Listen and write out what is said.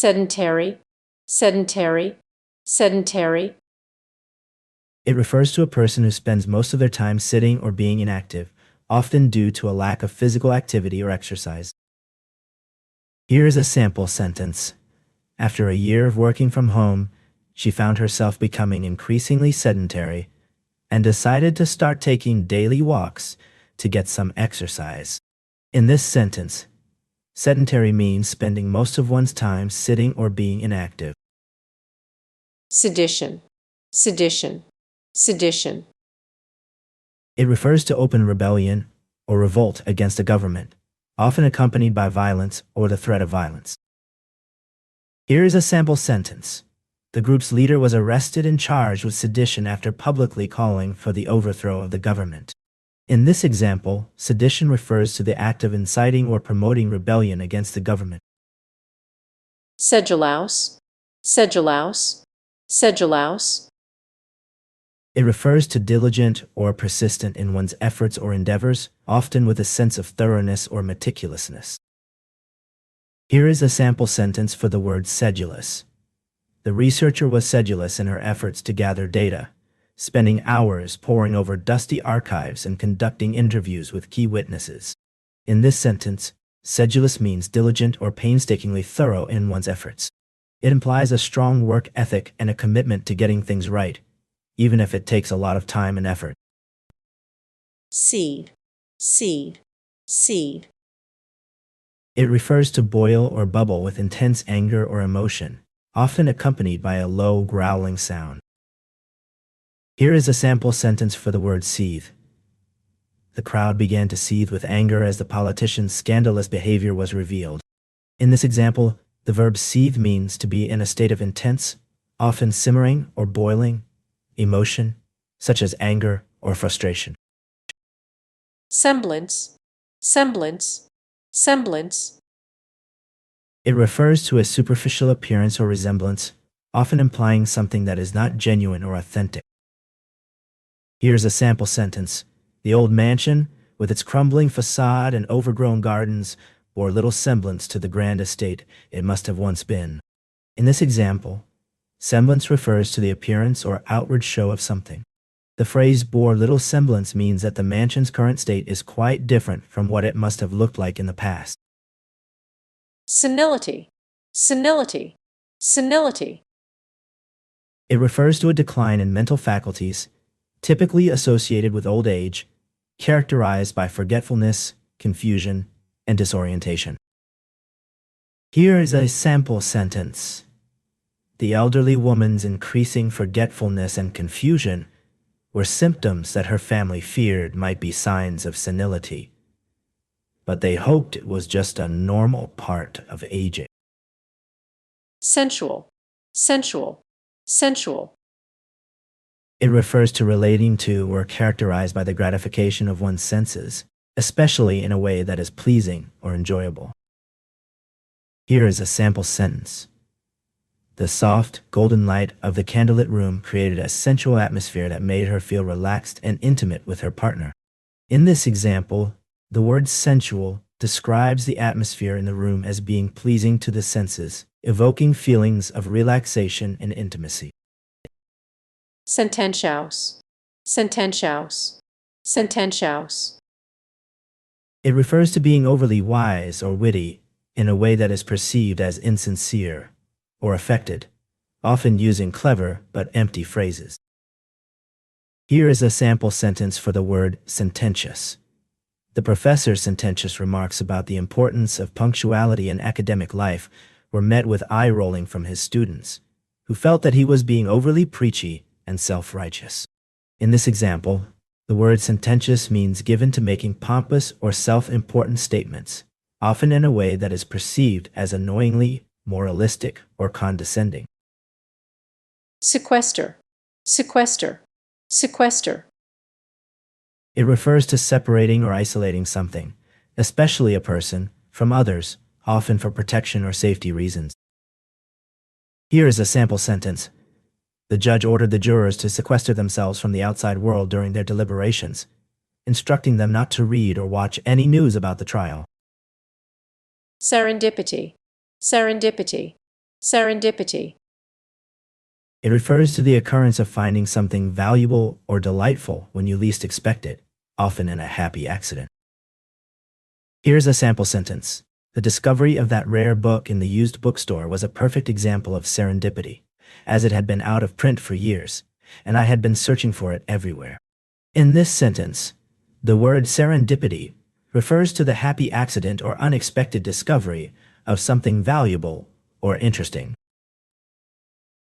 sedentary, sedentary, sedentary. It refers to a person who spends most of their time sitting or being inactive, often due to a lack of physical activity or exercise. Here is a sample sentence. After a year of working from home, she found herself becoming increasingly sedentary and decided to start taking daily walks to get some exercise. In this sentence, sedentary means spending most of one's time sitting or being inactive. Sedition, sedition, sedition. It refers to open rebellion or revolt against a government, often accompanied by violence or the threat of violence. Here is a sample sentence. The group's leader was arrested and charged with sedition after publicly calling for the overthrow of the government. In this example, sedition refers to the act of inciting or promoting rebellion against the government. Sedulous, sedulous, sedulous. It refers to diligent or persistent in one's efforts or endeavors, often with a sense of thoroughness or meticulousness. Here is a sample sentence for the word sedulous. The researcher was sedulous in her efforts to gather data, spending hours poring over dusty archives and conducting interviews with key witnesses. In this sentence, sedulous means diligent or painstakingly thorough in one's efforts. It implies a strong work ethic and a commitment to getting things right, even if it takes a lot of time and effort. Seethe, seethe, seethe. It refers to boil or bubble with intense anger or emotion, often accompanied by a low, growling sound. Here is a sample sentence for the word seethe. The crowd began to seethe with anger as the politician's scandalous behavior was revealed. In this example, the verb seethe means to be in a state of intense, often simmering or boiling, emotion, such as anger or frustration. Semblance, semblance, semblance. It refers to a superficial appearance or resemblance, often implying something that is not genuine or authentic. Here's a sample sentence. The old mansion, with its crumbling facade and overgrown gardens, bore little semblance to the grand estate it must have once been. In this example, semblance refers to the appearance or outward show of something. The phrase bore little semblance means that the mansion's current state is quite different from what it must have looked like in the past. Senility, senility, senility. It refers to a decline in mental faculties, typically associated with old age, characterized by forgetfulness, confusion, and disorientation. Here is a sample sentence. The elderly woman's increasing forgetfulness and confusion were symptoms that her family feared might be signs of senility, but they hoped it was just a normal part of aging. Sensual, sensual, sensual. It refers to relating to or characterized by the gratification of one's senses, especially in a way that is pleasing or enjoyable. Here is a sample sentence. The soft, golden light of the candlelit room created a sensual atmosphere that made her feel relaxed and intimate with her partner. In this example, the word sensual describes the atmosphere in the room as being pleasing to the senses, evoking feelings of relaxation and intimacy. Sententious, sententious, sententious. It refers to being overly wise or witty in a way that is perceived as insincere or affected, often using clever but empty phrases. Here is a sample sentence for the word sententious. The professor sententious remarks about the importance of punctuality in academic life were met with eye-rolling from his students, who felt that he was being overly preachy and self-righteous. In this example, the word sententious means given to making pompous or self-important statements, often in a way that is perceived as annoyingly moralistic or condescending. Sequester, sequester, sequester. It refers to separating or isolating something, especially a person, from others, often for protection or safety reasons. Here is a sample sentence. The judge ordered the jurors to sequester themselves from the outside world during their deliberations, instructing them not to read or watch any news about the trial. Serendipity, serendipity, serendipity, It refers to the occurrence of finding something valuable or delightful when you least expect it, often in a happy accident. Here's a sample sentence. The discovery of that rare book in the used bookstore was a perfect example of serendipity, as it had been out of print for years, and I had been searching for it everywhere. In this sentence, the word serendipity refers to the happy accident or unexpected discovery of something valuable or interesting.